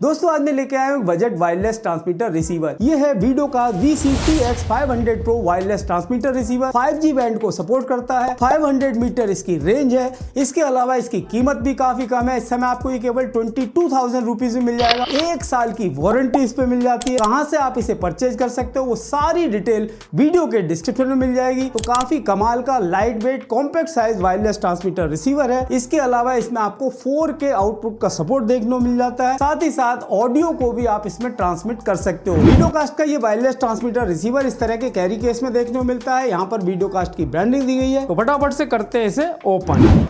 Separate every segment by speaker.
Speaker 1: दोस्तों आज मैं लेके आया हूँ बजट वायरलेस ट्रांसमीटर रिसीवर। ये है वीडियोकास्ट VC-TX500 Pro wireless transmitter receiver. 5G band को सपोर्ट करता है। 500 मीटर इसकी रेंज है। इसके अलावा इसकी कीमत भी काफी कम है। इस समय आपको ये केवल 22,000 रुपीज में मिल जाएगा। 1 साल की वारंटी इस पे मिल जाती है। कहाँ से आप इसे परचेज कर सकते हो वो सारी डिटेल वीडियो के डिस्क्रिप्शन में मिल जाएगी। तो काफी कमाल का light weight compact size wireless transmitter receiver है। इसके अलावा इसमें आपको 4K आउटपुट का सपोर्ट देखने को मिल जाता है। साथ ही ऑडियो को भी आप इसमें ट्रांसमिट कर सकते हो। वीडियोकास्ट का ये वायरलेस ट्रांसमीटर रिसीवर इस तरह के कैरी केस में देखने को मिलता है। यहाँ पर वीडियोकास्ट की ब्रांडिंग दी गई है। तो फटाफट से करते हैं इसे ओपन।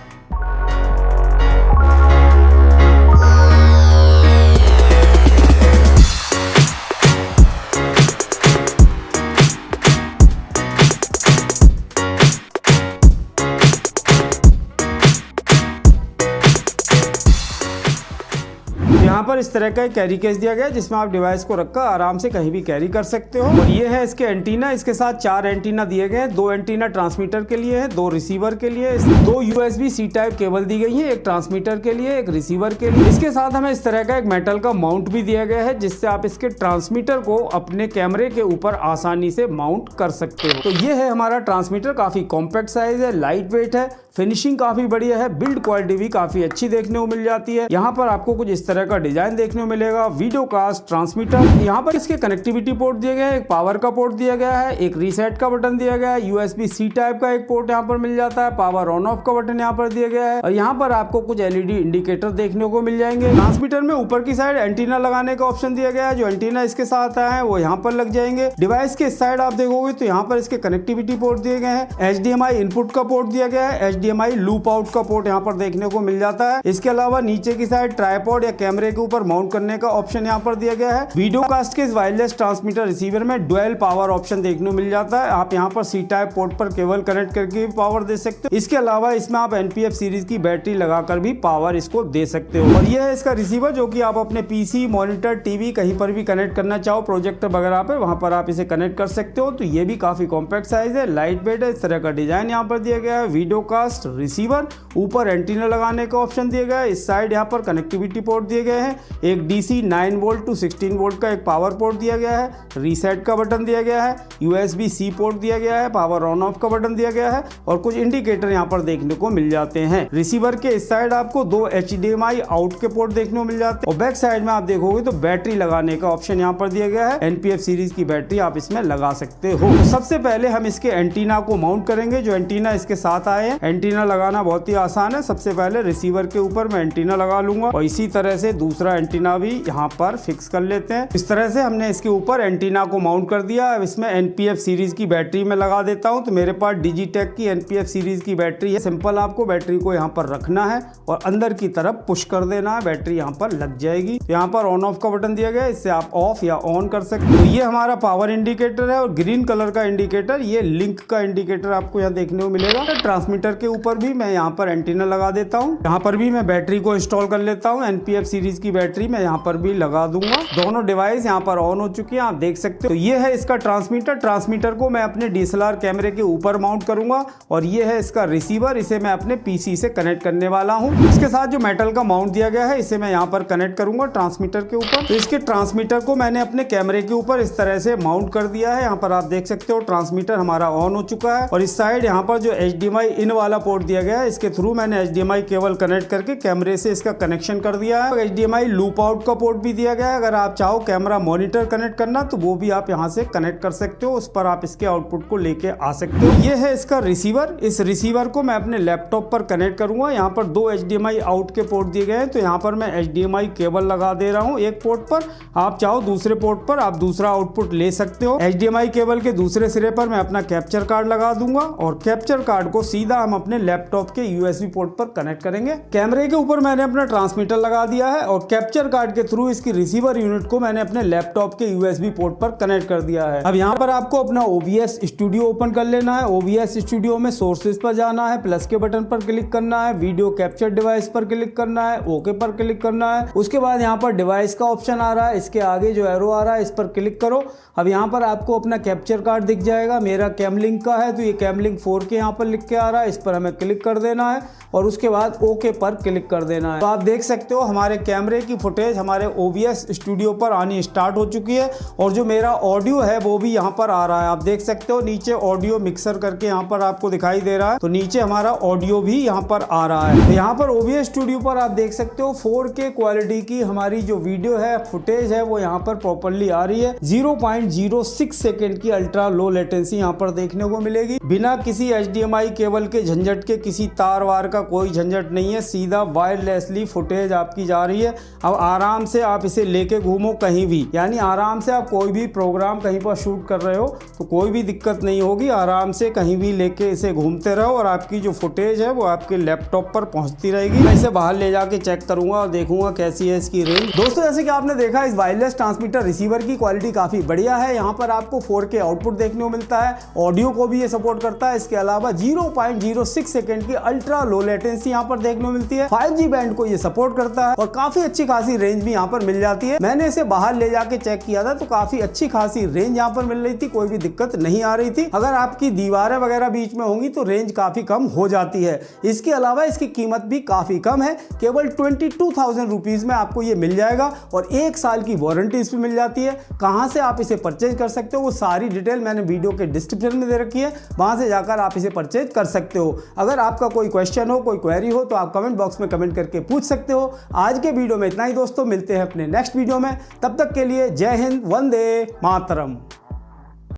Speaker 1: यहाँ पर इस तरह का एक कैरी केस दिया गया है जिसमें आप डिवाइस को रखकर आराम से कहीं भी कैरी कर सकते हो। और ये है इसके एंटीना। इसके साथ 4 एंटीना दिए गए हैं। 2 एंटीना ट्रांसमीटर के लिए है, 2 रिसीवर के लिए, 2 USB-C टाइप केबल दी गई है, एक ट्रांसमीटर के लिए, एक रिसीवर के लिए। इसके साथ हमें इस तरह का एक मेटल का माउंट भी दिया गया है जिससे आप इसके ट्रांसमीटर को अपने कैमरे के ऊपर आसानी से माउंट कर सकते हो। तो ये है हमारा ट्रांसमीटर। काफी कॉम्पैक्ट साइज है, लाइट वेट है, फिनिशिंग काफी बढ़िया है, बिल्ड क्वालिटी भी काफी अच्छी देखने को मिल जाती है। यहाँ पर आपको कुछ इस तरह का डिजाइन देखने को मिलेगा। वीडियोकास्ट ट्रांसमीटर। यहाँ पर इसके कनेक्टिविटी पोर्ट दिए गए हैं, एक पावर का पोर्ट दिया गया है, एक रीसेट का बटन दिया गया है, USB-C टाइप का एक पोर्ट यहाँ पर मिल जाता है, पावर ऑन ऑफ का बटन यहाँ पर दिया गया है और यहाँ पर आपको कुछ LED इंडिकेटर देखने को मिल जाएंगे। ट्रांसमीटर में ऊपर की साइड एंटीना लगाने का ऑप्शन दिया गया है। जो एंटीना इसके साथ आए हैं वो यहाँ पर लग जाएंगे। डिवाइस के इस साइड आप देखोगे तो यहाँ पर इसके कनेक्टिविटी पोर्ट दिए गए हैं। HDMI इनपुट का पोर्ट दिया गया है। HDMI लूप आउट का पोर्ट यहाँ पर देखने को मिल जाता है। इसके अलावा नीचे की साइड ट्राइपॉड या कैमरे के ऊपर माउंट करने का ऑप्शन यहाँ पर दिया गया है। वीडियोकास्ट के इस वायरलेस ट्रांसमीटर रिसीवर में डुअल पावर ऑप्शन देखने को मिल जाता है। आप यहाँ पर C टाइप पोर्ट पर केबल कनेक्ट करके भी पावर दे सकते हो। इसके अलावा इसमें आप NPF सीरीज की बैटरी लगाकर भी पावर इसको दे सकते हो। और यह है इसका रिसीवर जो कि आप अपने PC, मॉनिटर, टीवी कहीं पर भी कनेक्ट करना चाहो, प्रोजेक्टर वगैरह पे, वहां पर आप इसे कनेक्ट कर सकते हो। तो ये भी काफी कॉम्पैक्ट साइज है, लाइट वेट है। इस तरह का डिजाइन यहाँ पर दिया गया है। वीडियोकास्ट रिसीवर, ऊपर एंटीना लगाने का ऑप्शन दिया गया है। इस साइड यहाँ पर कनेक्टिविटी पोर्ट दिए गए हैं। एक DC 9 वोल्ट टू 16 वोल्ट का एक पावर पोर्ट दिया गया है। रीसेट का बटन दिया गया है। USB-C पोर्ट दिया गया है। पावर ऑन ऑफ का बटन दिया गया है और कुछ इंडिकेटर यहाँ पर देखने को मिल जाते हैं। रिसीवर के इस साइड आपको 2 HDMI आउट के पोर्ट देखने को मिल जाते हैं और बैक साइड में आप देखोगे तो बैटरी लगाने का ऑप्शन यहाँ पर दिया गया है। NPF सीरीज की बैटरी आप इसमें लगा सकते हो। तो सबसे पहले हम इसके एंटीना को माउंट करेंगे। जो एंटीना इसके साथ आए हैं, एंटीना लगाना बहुत ही आसान है। सबसे पहले रिसीवर के ऊपर मैं एंटीना लगा लूंगा और इसी तरह से दूसरा एंटीना भी यहाँ पर फिक्स कर लेते हैं। इस तरह से हमने इसके ऊपर एंटीना को माउंट कर दिया। अब इसमें NPF सीरीज की बैटरी में लगा देता हूँ। तो मेरे पास डिजिटेक की NPF सीरीज की बैटरी है। सिंपल आपको बैटरी को यहाँ पर रखना है और अंदर की तरफ पुश कर देना है। बैटरी यहाँ पर लग जाएगी। तो यहाँ पर ऑन ऑफ का बटन दिया गया है, इससे आप ऑफ या ऑन कर सकते हो। ये हमारा पावर इंडिकेटर है और ग्रीन कलर का इंडिकेटर, ये लिंक का इंडिकेटर आपको यहाँ देखने को मिलेगा। ट्रांसमीटर के ऊपर भी मैं यहाँ पर एंटीना लगा देता हूँ। यहाँ पर भी मैं बैटरी को इंस्टॉल कर लेता हूँ। NPF सीरीज की बैटरी मैं यहाँ पर भी लगा दूंगा। दोनों डिवाइस यहाँ पर ऑन हो चुकी हैं, आप देख सकते हो। तो ये है इसका ट्रांसमीटर। ट्रांसमीटर को मैं अपने DSLR कैमरे के ऊपर माउंट करूंगा और ये है इसका रिसीवर। इसे मैं अपने PC से कनेक्ट करने वाला हूँ। इसके साथ जो मेटल का माउंट दिया गया है इसे मैं यहाँ पर कनेक्ट करूंगा ट्रांसमीटर के ऊपर। तो इसके ट्रांसमीटर को मैंने अपने कैमरे के ऊपर इस तरह से माउंट कर दिया है। यहाँ पर आप देख सकते हो ट्रांसमीटर हमारा ऑन हो चुका है और इस साइड यहाँ पर जो HDMI इन वाला पोर्ट दिया गया है, इसके थ्रू मैंने HDMI केबल कनेक्ट करके कैमरे से इसका कनेक्शन कर दिया है। HDMI लूप आउट का पोर्ट भी दिया गया है। अगर आप चाहो कैमरा मॉनिटर कनेक्ट करना तो वो भी आप यहाँ से कनेक्ट कर सकते हो। उस पर आप इसके आउटपुट को लेके आ सकते हो। ये है इसका रिसीवर। इस रिसीवर को मैं अपने लैपटॉप पर कनेक्ट करूंगा। यहाँ पर 2 HDMI आउट के पोर्ट दिए गए हैं। तो यहाँ पर मैं HDMI केबल लगा दे रहा हूँ एक पोर्ट पर। आप चाहो दूसरे पोर्ट पर आप दूसरा आउटपुट ले सकते हो। HDMI केबल के दूसरे सिरे पर मैं अपना कैप्चर कार्ड लगा दूंगा और कैप्चर कार्ड को सीधा हम अपने लैपटॉप के USB पोर्ट पर कनेक्ट करेंगे। कैमरे के ऊपर मैंने अपना ट्रांसमीटर लगा दिया है और कैप्चर कार्ड के थ्रू इसकी रिसीवर यूनिट को मैंने अपने लैपटॉप के USB पोर्ट पर कनेक्ट कर दिया है। अब यहाँ पर आपको अपना OBS स्टूडियो ओपन कर लेना है। OBS स्टूडियो में सोर्सेज पर जाना है, प्लस के बटन पर क्लिक करना है, वीडियो कैप्चर डिवाइस पर क्लिक करना है, ओके पर क्लिक करना है। उसके बाद यहाँ पर डिवाइस का ऑप्शन आ रहा है, इसके आगे जो एरो आ रहा है इस पर क्लिक करो। अब यहाँ पर आपको अपना कैप्चर कार्ड दिख जाएगा। मेरा कैमलिंक का है तो ये कैमलिंक 4K यहाँ पर लिख के आ रहा है, इस पर हमें क्लिक कर देना है और उसके बाद ओके पर क्लिक कर देना है। तो आप देख सकते हो हमारे कैमरे की फुटेज हमारे OBS स्टूडियो पर आनी स्टार्ट हो चुकी है और जो मेरा ऑडियो है वो भी यहाँ पर आ रहा है। आप देख सकते हो नीचे ऑडियो मिक्सर करके यहाँ पर आपको दिखाई दे रहा है, तो नीचे हमारा ऑडियो भी यहाँ पर आ रहा है। तो यहाँ पर OBS स्टूडियो पर आप देख सकते हो 4K क्वालिटी की हमारी जो वीडियो है फुटेज है वो यहाँ पर प्रॉपरली आ रही है। 0.06 सेकेंड की अल्ट्रा लो लेटेंसी यहाँ पर देखने को मिलेगी, बिना किसी HDMI केबल के झंझट के, किसी तार वार का कोई झंझट नहीं है, सीधा वायरलेसली फुटेज आपकी जा रही है। अब आराम से आप इसे लेके घूमो कहीं भी, यानी आराम से आप कोई भी प्रोग्राम कहीं पर शूट कर रहे हो तो कोई भी दिक्कत नहीं होगी, आराम से कहीं भी लेके इसे घूमते रहो और आपकी जो फुटेज है वो आपके लैपटॉप पर पहुंचती रहेगी। मैं इसे बाहर ले जाके चेक करूंगा और देखूंगा कैसी है इसकी रेंज। दोस्तों जैसे कि आपने देखा इस वायरलेस ट्रांसमीटर रिसीवर की क्वालिटी काफी बढ़िया है। यहाँ पर आपको 4K आउटपुट देखने को मिलता है, ऑडियो को भी ये सपोर्ट करता है। इसके अलावा 0.06 सेकेंड की अल्ट्रा लो लेटेंसी यहाँ पर देखने को मिलती है। 5G बैंड को ये सपोर्ट करता है और काफी अच्छी खासी रेंज भी यहाँ पर मिल जाती है। मैंने इसे बाहर ले जाके चेक किया था तो काफी अच्छी खासी रेंज यहाँ पर मिल रही थी, कोई भी दिक्कत नहीं आ रही थी। अगर आपकी दीवारें वगैरह बीच में होंगी तो रेंज काफी कम हो जाती है। इसके अलावा इसकी कीमत भी काफी कम है, केवल 22,000 रुपीज में आपको ये मिल जाएगा और 1 साल की वारंटी इस पर मिल जाती है। कहां से आप इसे परचेज कर सकते हो वो सारी डिटेल मैंने वीडियो के डिस्क्रिप्शन में दे रखी है, वहां से जाकर आप इसे परचेज कर सकते हो। अगर आपका कोई क्वेश्चन हो, कोई क्वेरी हो तो आप कमेंट बॉक्स में कमेंट करके पूछ सकते हो। आज के वीडियो में इतना ही दोस्तों, मिलते हैं अपने नेक्स्ट वीडियो में, तब तक के लिए जय हिंद, वंदे मातरम।